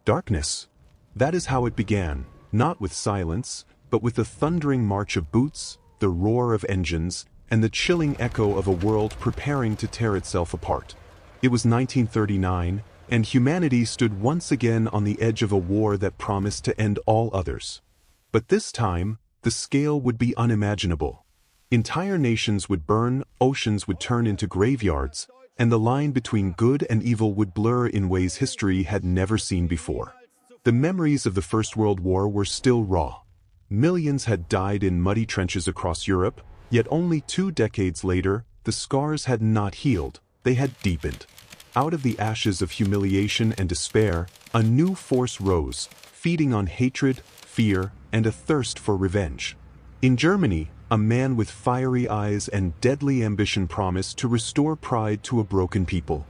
Darkness. That is how it began, not with silence, but with the thundering march of boots, the roar of engines, and the chilling echo of a world preparing to tear itself apart. It was 1939, and humanity stood once again on the edge of a war that promised to end all others. But this time, the scale would be unimaginable. Entire nations would burn, oceans would turn into graveyards, and the line between good and evil would blur in ways history had never seen before. The memories of the First World War were still raw. Millions had died in muddy trenches across Europe, yet only 2 decades later, the scars had not healed, they had deepened. Out of the ashes of humiliation and despair, a new force rose, feeding on hatred, fear, and a thirst for revenge. In Germany, a man with fiery eyes and deadly ambition promised to restore pride to a broken people.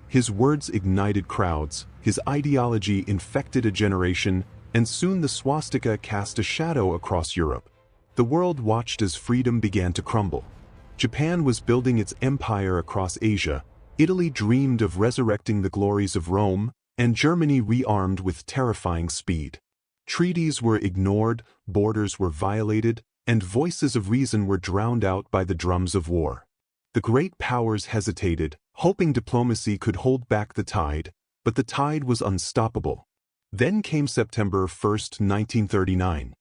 His words ignited crowds, his ideology infected a generation, and soon the swastika cast a shadow across Europe. The world watched as freedom began to crumble. Japan was building its empire across Asia, Italy dreamed of resurrecting the glories of Rome, and Germany rearmed with terrifying speed. Treaties were ignored, borders were violated, and voices of reason were drowned out by the drums of war. The great powers hesitated, hoping diplomacy could hold back the tide, but the tide was unstoppable. Then came September 1, 1939.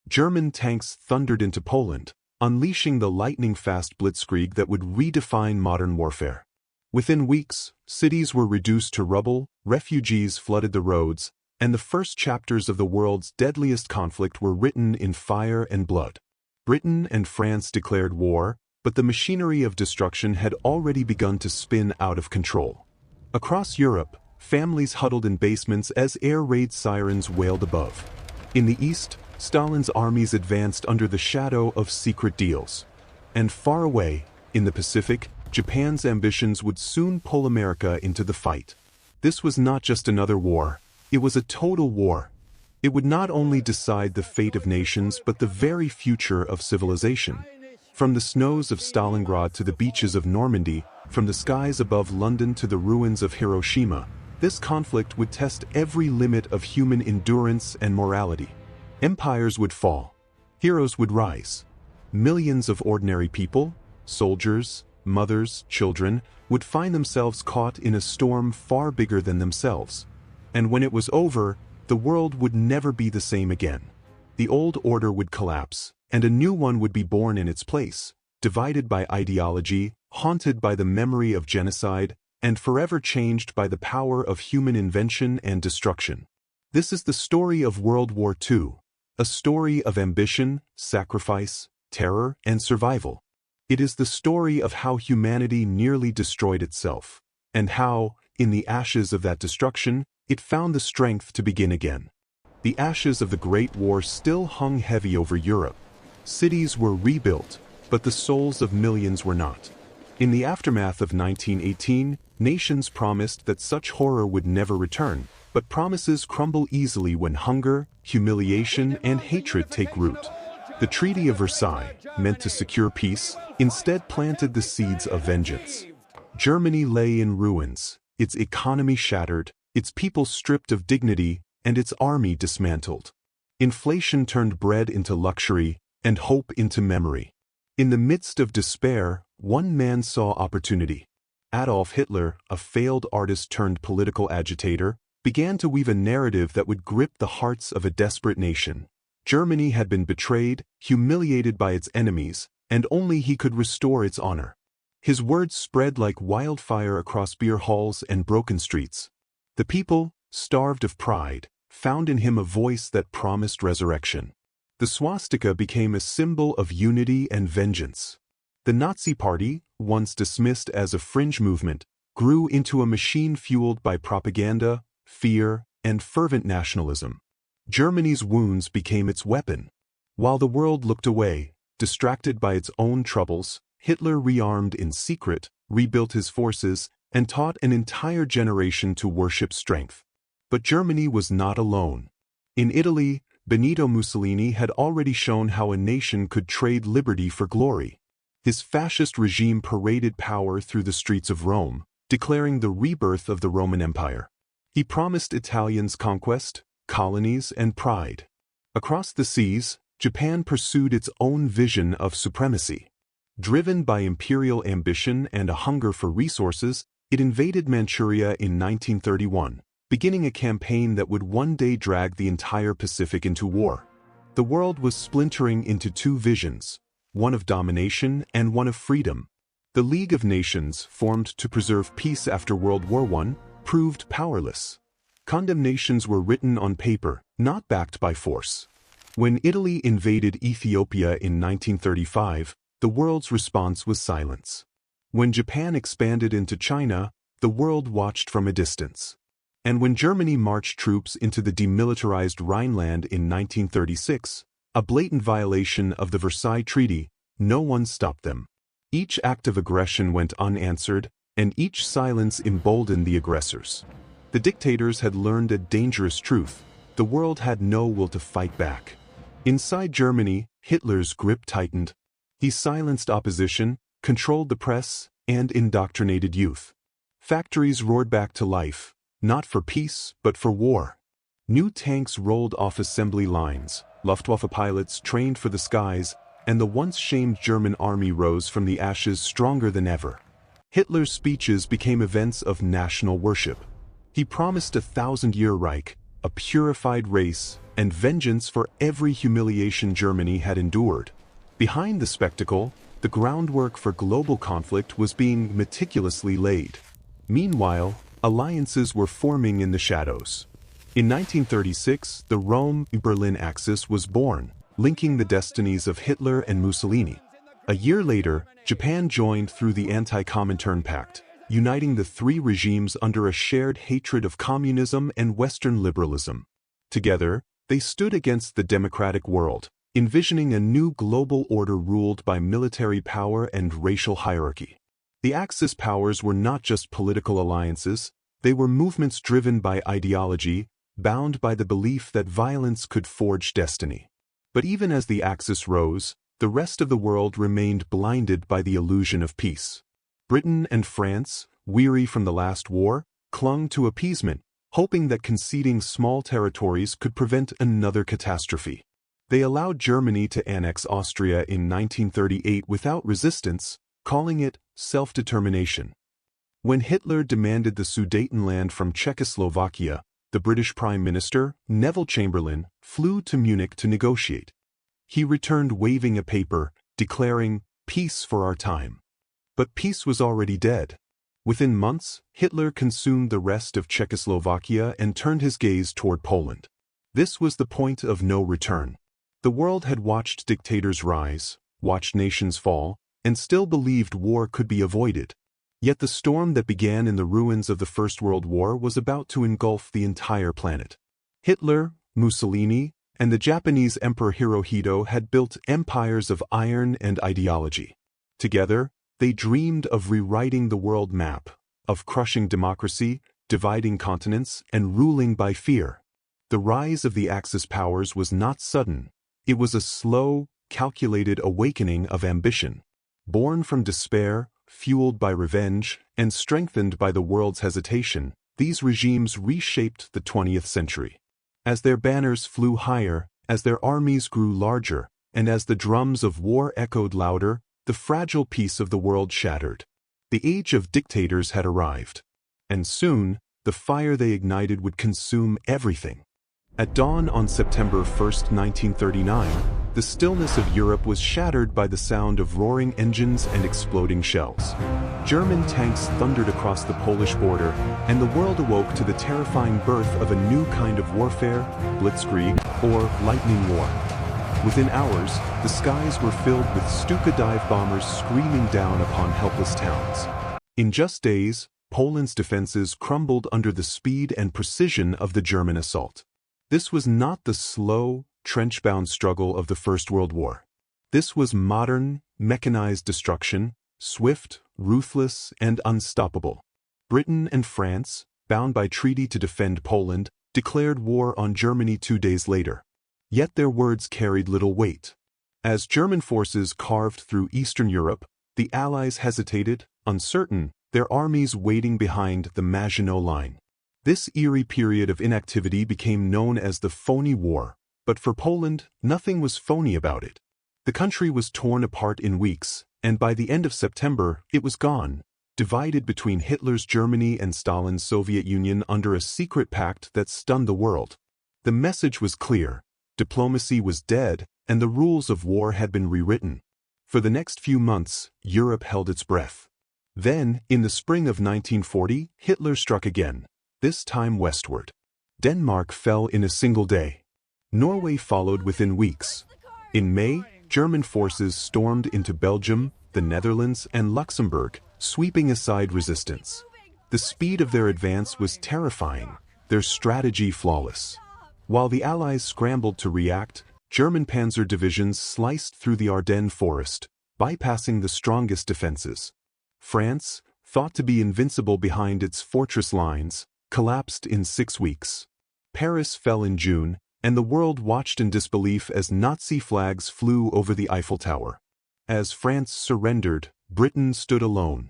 German tanks thundered into Poland, unleashing the lightning-fast blitzkrieg that would redefine modern warfare. Within weeks, cities were reduced to rubble, refugees flooded the roads, and the first chapters of the world's deadliest conflict were written in fire and blood. Britain and France declared war, but the machinery of destruction had already begun to spin out of control. Across Europe, families huddled in basements as air raid sirens wailed above. In the east, Stalin's armies advanced under the shadow of secret deals. And far away, in the Pacific, Japan's ambitions would soon pull America into the fight. This was not just another war, it was a total war. It would not only decide the fate of nations but the very future of civilization. From the snows of Stalingrad to the beaches of Normandy, from the skies above London to the ruins of Hiroshima, this conflict would test every limit of human endurance and morality. Empires would fall. Heroes would rise. Millions of ordinary people, soldiers, mothers, children, would find themselves caught in a storm far bigger than themselves. And when it was over, the world would never be the same again. The old order would collapse, and a new one would be born in its place, divided by ideology, haunted by the memory of genocide, and forever changed by the power of human invention and destruction. This is the story of World War II, a story of ambition, sacrifice, terror, and survival. It is the story of how humanity nearly destroyed itself, and how, in the ashes of that destruction, it found the strength to begin again. The ashes of the Great War still hung heavy over Europe. Cities were rebuilt, but the souls of millions were not. In the aftermath of 1918, nations promised that such horror would never return, but promises crumble easily when hunger, humiliation, and hatred take root. The Treaty of Versailles, meant to secure peace, instead planted the seeds of vengeance. Germany lay in ruins, its economy shattered, its people stripped of dignity, and its army dismantled. Inflation turned bread into luxury, and hope into memory. In the midst of despair, one man saw opportunity. Adolf Hitler, a failed artist turned political agitator, began to weave a narrative that would grip the hearts of a desperate nation. Germany had been betrayed, humiliated by its enemies, and only he could restore its honor. His words spread like wildfire across beer halls and broken streets. The people, starved of pride, found in him a voice that promised resurrection. The swastika became a symbol of unity and vengeance. The Nazi Party, once dismissed as a fringe movement, grew into a machine fueled by propaganda, fear, and fervent nationalism. Germany's wounds became its weapon. While the world looked away, distracted by its own troubles, Hitler rearmed in secret, rebuilt his forces, and taught an entire generation to worship strength. But Germany was not alone. In Italy, Benito Mussolini had already shown how a nation could trade liberty for glory. His fascist regime paraded power through the streets of Rome, declaring the rebirth of the Roman Empire. He promised Italians conquest, colonies, and pride. Across the seas, Japan pursued its own vision of supremacy. Driven by imperial ambition and a hunger for resources, it invaded Manchuria in 1931, beginning a campaign that would one day drag the entire Pacific into war. The world was splintering into two visions, one of domination and one of freedom. The League of Nations, formed to preserve peace after World War I, proved powerless. Condemnations were written on paper, not backed by force. When Italy invaded Ethiopia in 1935, the world's response was silence. When Japan expanded into China, the world watched from a distance. And when Germany marched troops into the demilitarized Rhineland in 1936, a blatant violation of the Versailles Treaty, no one stopped them. Each act of aggression went unanswered, and each silence emboldened the aggressors. The dictators had learned a dangerous truth: the world had no will to fight back. Inside Germany, Hitler's grip tightened. He silenced opposition, controlled the press, and indoctrinated youth. Factories roared back to life, not for peace, but for war. New tanks rolled off assembly lines, Luftwaffe pilots trained for the skies, and the once shamed German army rose from the ashes stronger than ever. Hitler's speeches became events of national worship. He promised a 1,000-year Reich, a purified race, and vengeance for every humiliation Germany had endured. Behind the spectacle, the groundwork for global conflict was being meticulously laid. Meanwhile, alliances were forming in the shadows. In 1936, the Rome-Berlin axis was born, linking the destinies of Hitler and Mussolini. A year later, Japan joined through the Anti-Comintern Pact, uniting the three regimes under a shared hatred of communism and Western liberalism. Together, they stood against the democratic world, envisioning a new global order ruled by military power and racial hierarchy. The Axis powers were not just political alliances, they were movements driven by ideology, bound by the belief that violence could forge destiny. But even as the Axis rose, the rest of the world remained blinded by the illusion of peace. Britain and France, weary from the last war, clung to appeasement, hoping that conceding small territories could prevent another catastrophe. They allowed Germany to annex Austria in 1938 without resistance, calling it self-determination. When Hitler demanded the Sudetenland from Czechoslovakia, the British Prime Minister, Neville Chamberlain, flew to Munich to negotiate. He returned waving a paper, declaring, "Peace for our time." But peace was already dead. Within months, Hitler consumed the rest of Czechoslovakia and turned his gaze toward Poland. This was the point of no return. The world had watched dictators rise, watched nations fall, and still believed war could be avoided. Yet the storm that began in the ruins of the First World War was about to engulf the entire planet. Hitler, Mussolini, and the Japanese Emperor Hirohito had built empires of iron and ideology. Together, they dreamed of rewriting the world map, of crushing democracy, dividing continents, and ruling by fear. The rise of the Axis powers was not sudden. It was a slow, calculated awakening of ambition. Born from despair, fueled by revenge, and strengthened by the world's hesitation, these regimes reshaped the 20th century. As their banners flew higher, as their armies grew larger, and as the drums of war echoed louder, the fragile peace of the world shattered. The age of dictators had arrived. And soon, the fire they ignited would consume everything. At dawn on September 1, 1939, the stillness of Europe was shattered by the sound of roaring engines and exploding shells. German tanks thundered across the Polish border, and the world awoke to the terrifying birth of a new kind of warfare, blitzkrieg, or lightning war. Within hours, the skies were filled with Stuka dive bombers screaming down upon helpless towns. In just days, Poland's defenses crumbled under the speed and precision of the German assault. This was not the slow, trench-bound struggle of the First World War. This was modern, mechanized destruction, swift, ruthless, and unstoppable. Britain and France, bound by treaty to defend Poland, declared war on Germany 2 days later. Yet their words carried little weight. As German forces carved through Eastern Europe, the Allies hesitated, uncertain, their armies waiting behind the Maginot Line. This eerie period of inactivity became known as the Phony War, but for Poland, nothing was phony about it. The country was torn apart in weeks, and by the end of September, it was gone, divided between Hitler's Germany and Stalin's Soviet Union under a secret pact that stunned the world. The message was clear: diplomacy was dead, and the rules of war had been rewritten. For the next few months, Europe held its breath. Then, in the spring of 1940, Hitler struck again, this time westward. Denmark fell in a single day. Norway followed within weeks. In May, German forces stormed into Belgium, the Netherlands, and Luxembourg, sweeping aside resistance. The speed of their advance was terrifying, their strategy flawless. While the Allies scrambled to react, German panzer divisions sliced through the Ardennes forest, bypassing the strongest defenses. France, thought to be invincible behind its fortress lines, collapsed in 6 weeks. Paris fell in June, and the world watched in disbelief as Nazi flags flew over the Eiffel Tower. As France surrendered, Britain stood alone.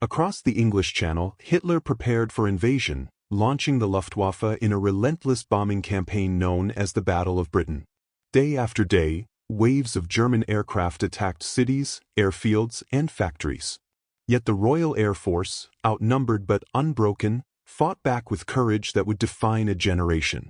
Across the English Channel, Hitler prepared for invasion, launching the Luftwaffe in a relentless bombing campaign known as the Battle of Britain. Day after day, waves of German aircraft attacked cities, airfields, and factories. Yet the Royal Air Force, outnumbered but unbroken, fought back with courage that would define a generation.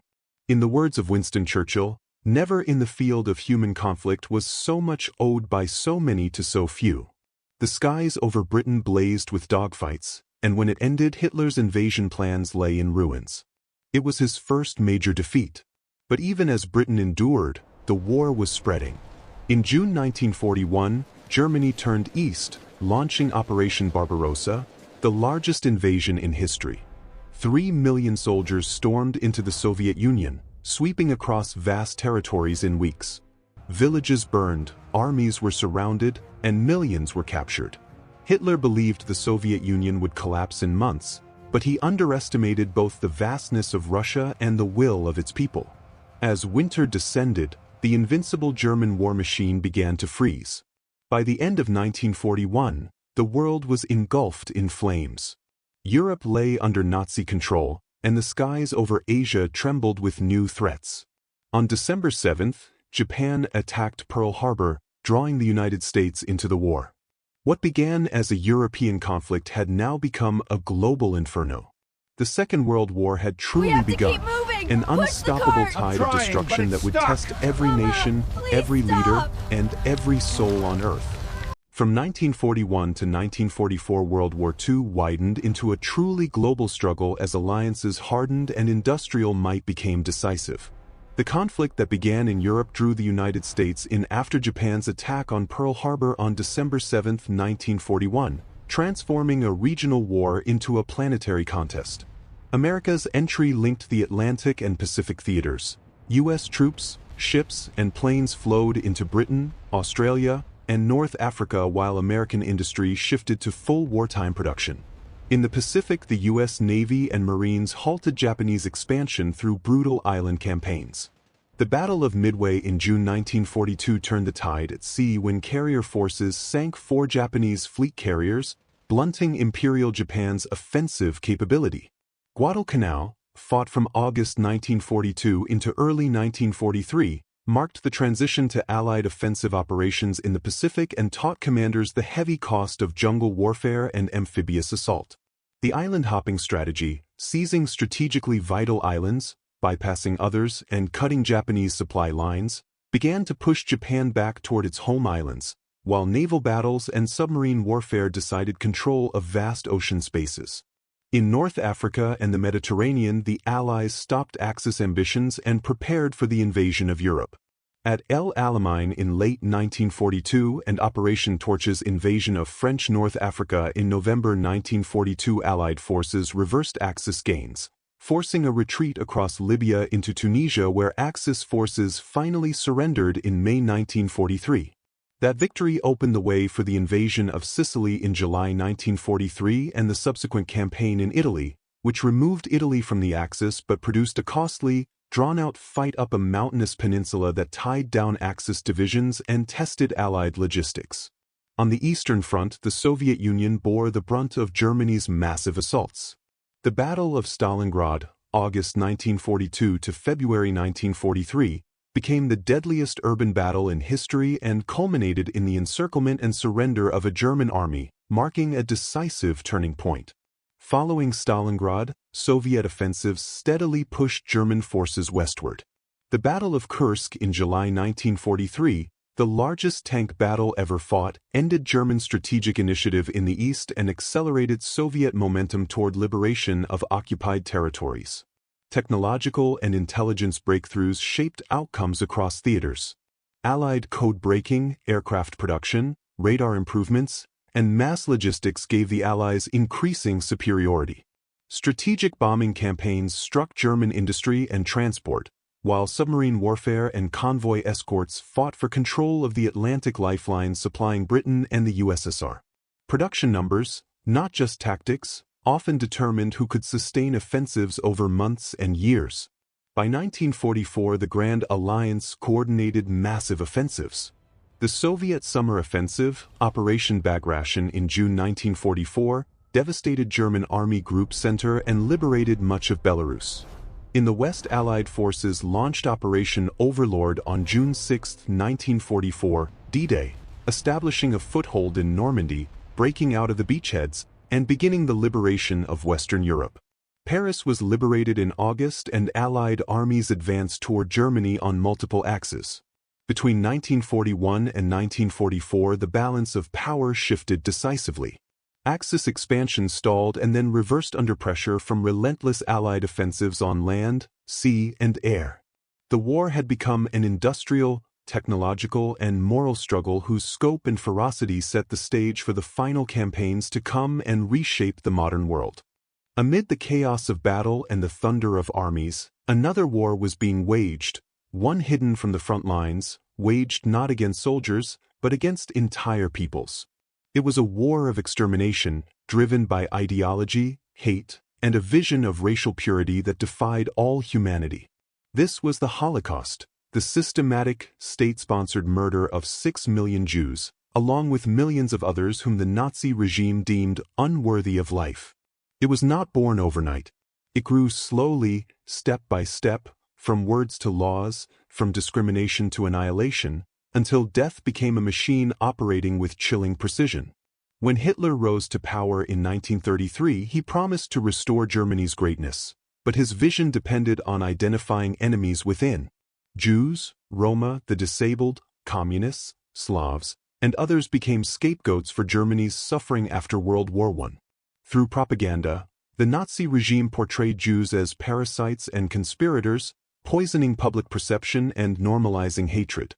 In the words of Winston Churchill, never in the field of human conflict was so much owed by so many to so few. The skies over Britain blazed with dogfights, and when it ended, Hitler's invasion plans lay in ruins. It was his first major defeat. But even as Britain endured, the war was spreading. In June 1941, Germany turned east, launching Operation Barbarossa, the largest invasion in history. 3 million soldiers stormed into the Soviet Union, sweeping across vast territories in weeks. Villages burned, armies were surrounded, and millions were captured. Hitler believed the Soviet Union would collapse in months, but he underestimated both the vastness of Russia and the will of its people. As winter descended, the invincible German war machine began to freeze. By the end of 1941, the world was engulfed in flames. Europe lay under Nazi control, and the skies over Asia trembled with new threats. On December 7th, Japan attacked Pearl Harbor, drawing the United States into the war. What began as a European conflict had now become a global inferno. The Second World War had truly begun, an unstoppable tide of destruction that would test every nation, every leader, and every soul on Earth. From 1941 to 1944, World War II widened into a truly global struggle as alliances hardened and industrial might became decisive. The conflict that began in Europe drew the United States in after Japan's attack on Pearl Harbor on December 7, 1941, transforming a regional war into a planetary contest. America's entry linked the Atlantic and Pacific theaters. U.S. troops, ships, and planes flowed into Britain, Australia, and North Africa while American industry shifted to full wartime production. In the Pacific, the U.S. Navy and Marines halted Japanese expansion through brutal island campaigns. The Battle of Midway in June 1942 turned the tide at sea when carrier forces sank 4 Japanese fleet carriers, blunting Imperial Japan's offensive capability. Guadalcanal, fought from August 1942 into early 1943, marked the transition to Allied offensive operations in the Pacific and taught commanders the heavy cost of jungle warfare and amphibious assault. The island-hopping strategy, seizing strategically vital islands, bypassing others, and cutting Japanese supply lines, began to push Japan back toward its home islands, while naval battles and submarine warfare decided control of vast ocean spaces. In North Africa and the Mediterranean, the Allies stopped Axis ambitions and prepared for the invasion of Europe. At El Alamein in late 1942 and Operation Torch's invasion of French North Africa in November 1942, Allied forces reversed Axis gains, forcing a retreat across Libya into Tunisia, where Axis forces finally surrendered in May 1943. That victory opened the way for the invasion of Sicily in July 1943 and the subsequent campaign in Italy, which removed Italy from the Axis but produced a costly, drawn-out fight up a mountainous peninsula that tied down Axis divisions and tested Allied logistics. On the Eastern Front, the Soviet Union bore the brunt of Germany's massive assaults. The Battle of Stalingrad, August 1942 to February 1943, became the deadliest urban battle in history and culminated in the encirclement and surrender of a German army, marking a decisive turning point. Following Stalingrad, Soviet offensives steadily pushed German forces westward. The Battle of Kursk in July 1943, the largest tank battle ever fought, ended German strategic initiative in the east and accelerated Soviet momentum toward liberation of occupied territories. Technological and intelligence breakthroughs shaped outcomes across theaters. Allied code-breaking, aircraft production, radar improvements, and mass logistics gave the Allies increasing superiority. Strategic bombing campaigns struck German industry and transport, while submarine warfare and convoy escorts fought for control of the Atlantic lifeline supplying Britain and the USSR. Production numbers, not just tactics, often determined who could sustain offensives over months and years. By 1944, the Grand Alliance coordinated massive offensives. The Soviet Summer Offensive, Operation Bagration in June 1944, devastated German Army Group Center and liberated much of Belarus. In the West, Allied forces launched Operation Overlord on June 6, 1944, D-Day, establishing a foothold in Normandy, breaking out of the beachheads, and beginning the liberation of Western Europe. Paris was liberated in August and Allied armies advanced toward Germany on multiple axes. Between 1941 and 1944, the balance of power shifted decisively. Axis expansion stalled and then reversed under pressure from relentless Allied offensives on land, sea, and air. The war had become an industrial, technological, and moral struggle whose scope and ferocity set the stage for the final campaigns to come and reshape the modern world. Amid the chaos of battle and the thunder of armies, another war was being waged, one hidden from the front lines, waged not against soldiers, but against entire peoples. It was a war of extermination, driven by ideology, hate, and a vision of racial purity that defied all humanity. This was the Holocaust, the systematic, state-sponsored murder of 6 million Jews, along with millions of others whom the Nazi regime deemed unworthy of life. It was not born overnight. It grew slowly, step by step, from words to laws, from discrimination to annihilation, until death became a machine operating with chilling precision. When Hitler rose to power in 1933, he promised to restore Germany's greatness, but his vision depended on identifying enemies within. Jews, Roma, the disabled, communists, Slavs, and others became scapegoats for Germany's suffering after World War I. Through propaganda, the Nazi regime portrayed Jews as parasites and conspirators, poisoning public perception and normalizing hatred.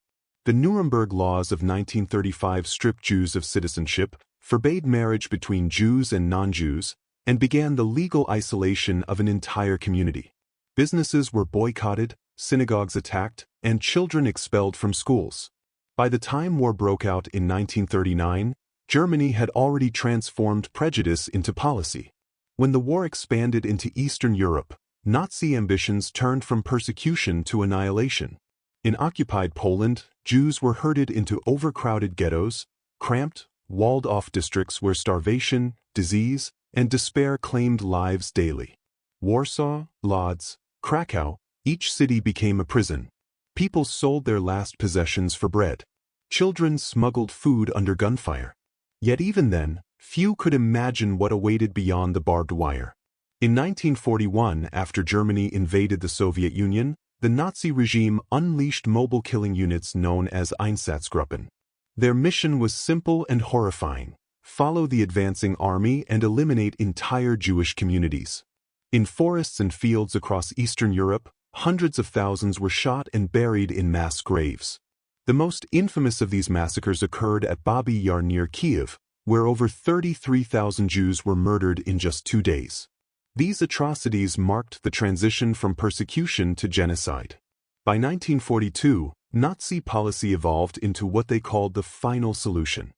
The Nuremberg Laws of 1935 stripped Jews of citizenship, forbade marriage between Jews and non-Jews, and began the legal isolation of an entire community. Businesses were boycotted, synagogues attacked, and children expelled from schools. By the time war broke out in 1939, Germany had already transformed prejudice into policy. When the war expanded into Eastern Europe, Nazi ambitions turned from persecution to annihilation. In occupied Poland, Jews were herded into overcrowded ghettos, cramped, walled-off districts where starvation, disease, and despair claimed lives daily. Warsaw, Lodz, Krakow, each city became a prison. People sold their last possessions for bread. Children smuggled food under gunfire. Yet even then, few could imagine what awaited beyond the barbed wire. In 1941, after Germany invaded the Soviet Union, the Nazi regime unleashed mobile killing units known as Einsatzgruppen. Their mission was simple and horrifying: follow the advancing army and eliminate entire Jewish communities. In forests and fields across Eastern Europe, hundreds of thousands were shot and buried in mass graves. The most infamous of these massacres occurred at Babi Yar near Kiev, where over 33,000 Jews were murdered in just 2 days. These atrocities marked the transition from persecution to genocide. By 1942, Nazi policy evolved into what they called the final solution.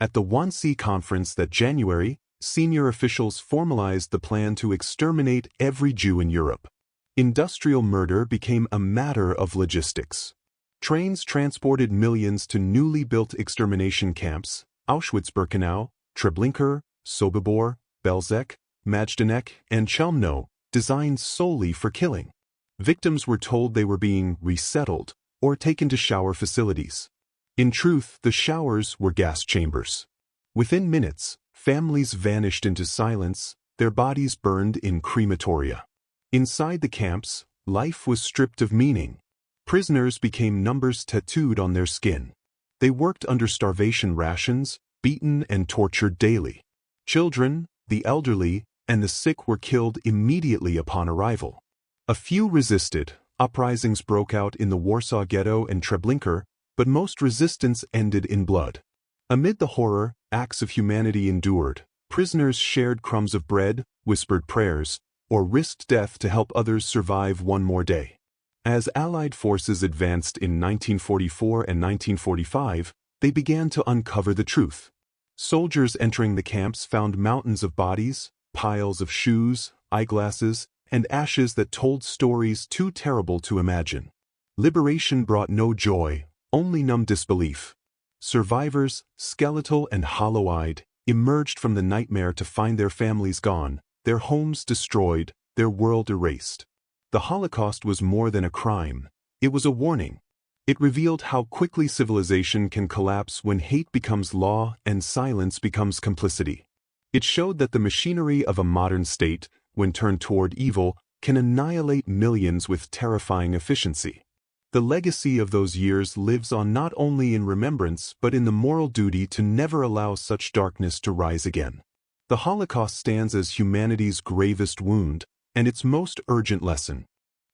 At the Wannsee Conference that January, senior officials formalized the plan to exterminate every Jew in Europe. Industrial murder became a matter of logistics. Trains transported millions to newly built extermination camps: Auschwitz-Birkenau, Treblinka, Sobibor, Belzec, Majdanek, and Chelmno, designed solely for killing. Victims were told they were being resettled or taken to shower facilities. In truth, the showers were gas chambers. Within minutes, families vanished into silence, their bodies burned in crematoria. Inside the camps, life was stripped of meaning. Prisoners became numbers tattooed on their skin. They worked under starvation rations, beaten and tortured daily. Children, the elderly, and the sick were killed immediately upon arrival. A few resisted. Uprisings broke out in the Warsaw Ghetto and Treblinka, but most resistance ended in blood. Amid the horror, acts of humanity endured. Prisoners shared crumbs of bread, whispered prayers, or risked death to help others survive one more day. As Allied forces advanced in 1944 and 1945, they began to uncover the truth. Soldiers entering the camps found mountains of bodies, piles of shoes, eyeglasses, and ashes that told stories too terrible to imagine. Liberation brought no joy, only numb disbelief. Survivors, skeletal and hollow-eyed, emerged from the nightmare to find their families gone, their homes destroyed, their world erased. The Holocaust was more than a crime. It was a warning. It revealed how quickly civilization can collapse when hate becomes law and silence becomes complicity. It showed that the machinery of a modern state, when turned toward evil, can annihilate millions with terrifying efficiency. The legacy of those years lives on not only in remembrance but in the moral duty to never allow such darkness to rise again. The Holocaust stands as humanity's gravest wound and its most urgent lesson.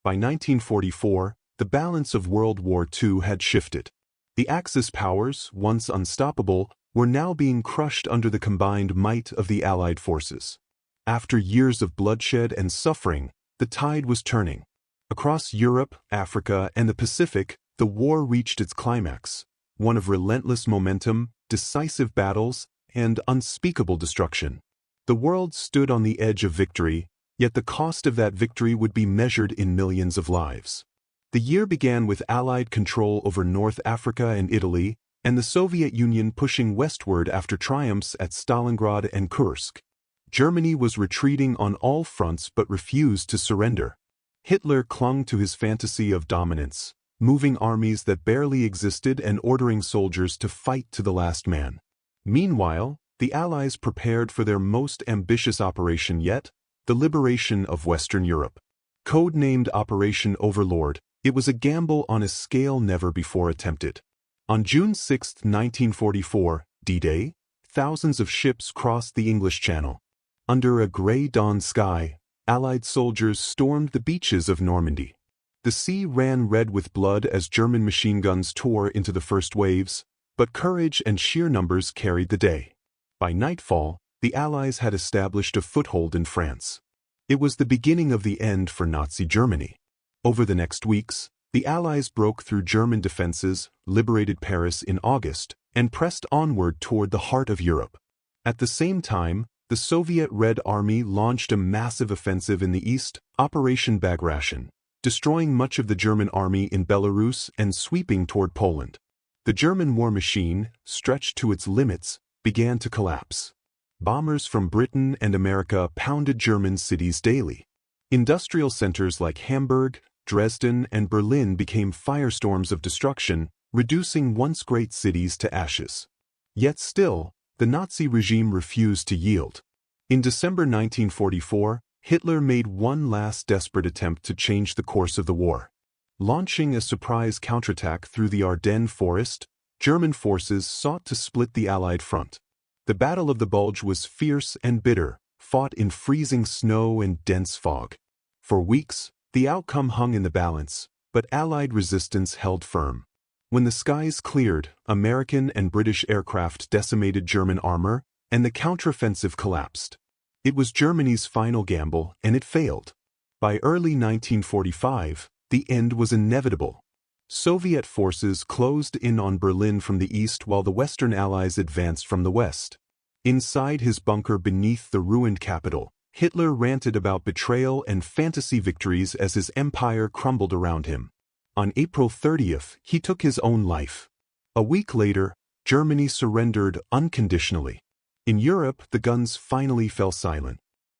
By 1944, the balance of World War II had shifted. The Axis powers, once unstoppable, were now being crushed under the combined might of the Allied forces. After years of bloodshed and suffering, the tide was turning. Across Europe, Africa, and the Pacific, the war reached its climax, one of relentless momentum, decisive battles, and unspeakable destruction. The world stood on the edge of victory, yet the cost of that victory would be measured in millions of lives. The year began with Allied control over North Africa and Italy, and the Soviet Union pushing westward after triumphs at Stalingrad and Kursk. Germany was retreating on all fronts but refused to surrender. Hitler clung to his fantasy of dominance, moving armies that barely existed and ordering soldiers to fight to the last man. Meanwhile, the Allies prepared for their most ambitious operation yet, the liberation of Western Europe. Codenamed Operation Overlord, it was a gamble on a scale never before attempted. On June 6, 1944, D-Day, thousands of ships crossed the English Channel. Under a gray dawn sky, Allied soldiers stormed the beaches of Normandy. The sea ran red with blood as German machine guns tore into the first waves, but courage and sheer numbers carried the day. By nightfall, the Allies had established a foothold in France. It was the beginning of the end for Nazi Germany. Over the next weeks, the Allies broke through German defenses, liberated Paris in August, and pressed onward toward the heart of Europe. At the same time, the Soviet Red Army launched a massive offensive in the east, Operation Bagration, destroying much of the German army in Belarus and sweeping toward Poland. The German war machine, stretched to its limits, began to collapse. Bombers from Britain and America pounded German cities daily. Industrial centers like Hamburg, Dresden, and Berlin became firestorms of destruction, reducing once great cities to ashes. Yet still, the Nazi regime refused to yield. In December 1944, Hitler made one last desperate attempt to change the course of the war. Launching a surprise counterattack through the Ardennes forest, German forces sought to split the Allied front. The Battle of the Bulge was fierce and bitter, fought in freezing snow and dense fog. For weeks, the outcome hung in the balance, but Allied resistance held firm. When the skies cleared, American and British aircraft decimated German armor, and the counteroffensive collapsed. It was Germany's final gamble, and it failed. By early 1945, the end was inevitable. Soviet forces closed in on Berlin from the east while the Western Allies advanced from the west. Inside his bunker beneath the ruined capital, Hitler ranted about betrayal and fantasy victories as his empire crumbled around him. On April 30th, he took his own life. A week later, Germany surrendered unconditionally. In Europe, the guns finally fell silent.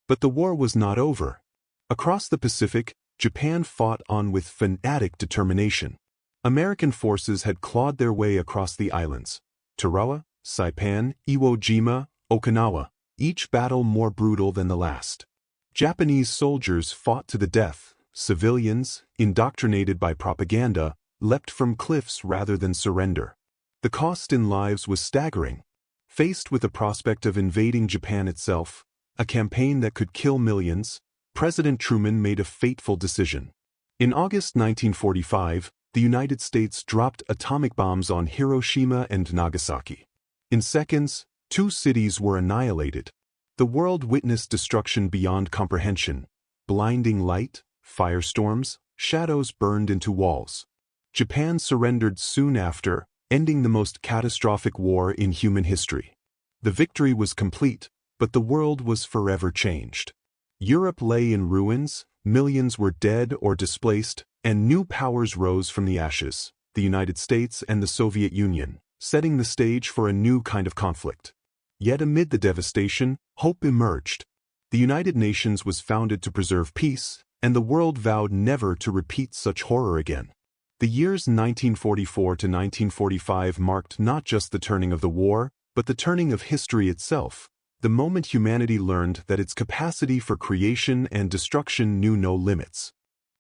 But the war was not over. Across the Pacific, Japan fought on with fanatic determination. American forces had clawed their way across the islands: Tarawa, Saipan, Iwo Jima, Okinawa, each battle more brutal than the last. Japanese soldiers fought to the death. Civilians, indoctrinated by propaganda, leapt from cliffs rather than surrender. The cost in lives was staggering. Faced with the prospect of invading Japan itself, a campaign that could kill millions, President Truman made a fateful decision. In August 1945, the United States dropped atomic bombs on Hiroshima and Nagasaki. In seconds, two cities were annihilated. The world witnessed destruction beyond comprehension: blinding light, firestorms, shadows burned into walls. Japan surrendered soon after, ending the most catastrophic war in human history. The victory was complete, but the world was forever changed. Europe lay in ruins, millions were dead or displaced, and new powers rose from the ashes: the United States and the Soviet Union, setting the stage for a new kind of conflict. Yet amid the devastation, hope emerged. The United Nations was founded to preserve peace, and the world vowed never to repeat such horror again. The years 1944 to 1945 marked not just the turning of the war, but the turning of history itself, the moment humanity learned that its capacity for creation and destruction knew no limits.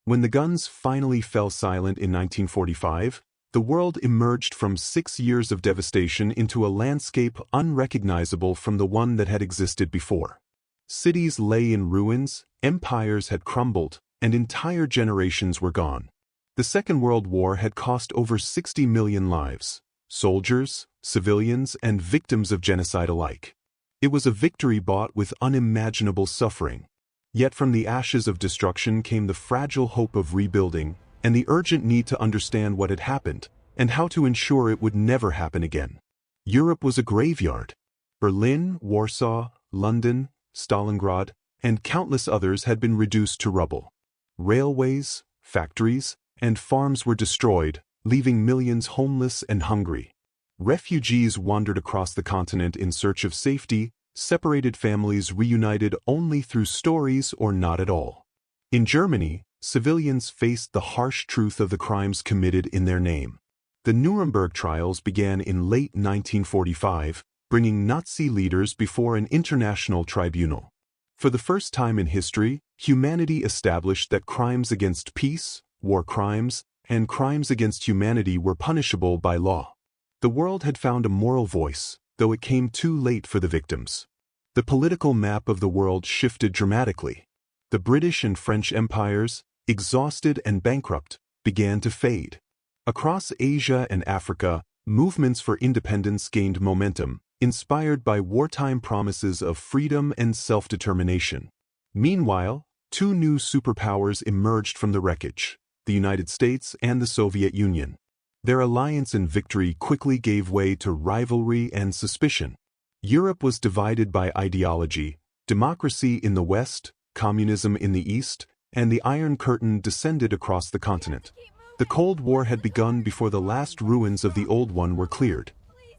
When the guns finally fell silent in 1945, the world emerged from 6 years of devastation into a landscape unrecognizable from the one that had existed before. Cities lay in ruins, empires had crumbled, and entire generations were gone. The Second World War had cost over 60 million lives: soldiers, civilians, and victims of genocide alike. It was a victory bought with unimaginable suffering. Yet from the ashes of destruction came the fragile hope of rebuilding, and the urgent need to understand what had happened, and how to ensure it would never happen again. Europe was a graveyard. Berlin, Warsaw, London, Stalingrad, and countless others had been reduced to rubble. Railways, factories, and farms were destroyed, leaving millions homeless and hungry. Refugees wandered across the continent in search of safety, separated families reunited only through stories or not at all. In Germany, civilians faced the harsh truth of the crimes committed in their name. The Nuremberg trials began in late 1945, bringing Nazi leaders before an international tribunal. For the first time in history, humanity established that crimes against peace, war crimes, and crimes against humanity were punishable by law. The world had found a moral voice, though it came too late for the victims. The political map of the world shifted dramatically. The British and French empires, exhausted and bankrupt, began to fade. Across Asia and Africa, movements for independence gained momentum, inspired by wartime promises of freedom and self-determination. Meanwhile, two new superpowers emerged from the wreckage: the United States and the Soviet Union. Their alliance and victory quickly gave way to rivalry and suspicion. Europe was divided by ideology: democracy in the West, communism in the East, and the Iron Curtain descended across the continent. The Cold War had begun before the last ruins of the old one were cleared.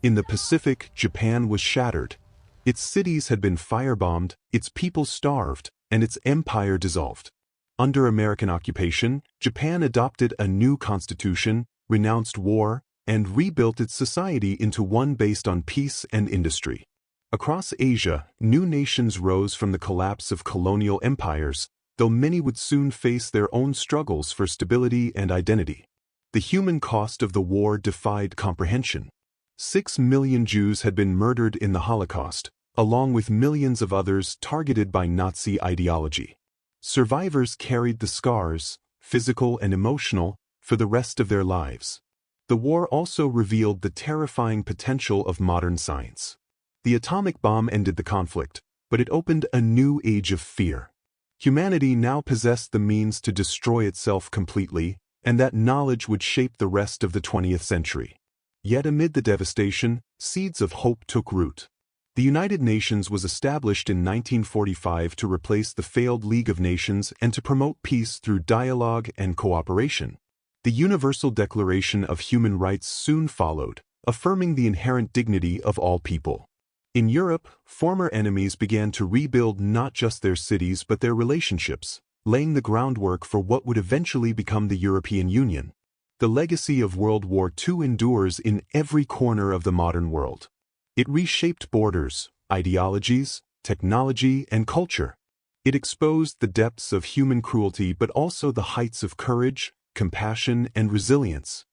In the Pacific, Japan was shattered. Its cities had been firebombed, its people starved, and its empire dissolved. Under American occupation, Japan adopted a new constitution, renounced war, and rebuilt its society into one based on peace and industry. Across Asia, new nations rose from the collapse of colonial empires, though many would soon face their own struggles for stability and identity. The human cost of the war defied comprehension. 6 million Jews had been murdered in the Holocaust, along with millions of others targeted by Nazi ideology. Survivors carried the scars, physical and emotional, for the rest of their lives. The war also revealed the terrifying potential of modern science. The atomic bomb ended the conflict, but it opened a new age of fear. Humanity now possessed the means to destroy itself completely, and that knowledge would shape the rest of the 20th century. Yet amid the devastation, seeds of hope took root. The United Nations was established in 1945 to replace the failed League of Nations and to promote peace through dialogue and cooperation. The Universal Declaration of Human Rights soon followed, affirming the inherent dignity of all people. In Europe, former enemies began to rebuild not just their cities but their relationships, laying the groundwork for what would eventually become the European Union. The legacy of World War II endures in every corner of the modern world. It reshaped borders, ideologies, technology, and culture. It exposed the depths of human cruelty but also the heights of courage, compassion, and resilience.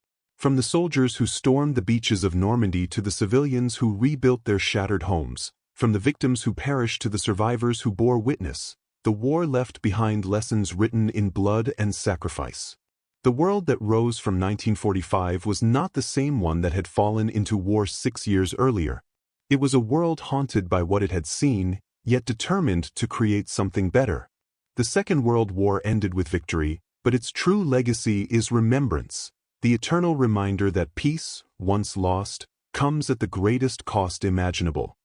From the soldiers who stormed the beaches of Normandy to the civilians who rebuilt their shattered homes, from the victims who perished to the survivors who bore witness, the war left behind lessons written in blood and sacrifice. The world that rose from 1945 was not the same one that had fallen into war 6 years earlier. It was a world haunted by what it had seen, yet determined to create something better. The Second World War ended with victory, but its true legacy is remembrance, the eternal reminder that peace, once lost, comes at the greatest cost imaginable.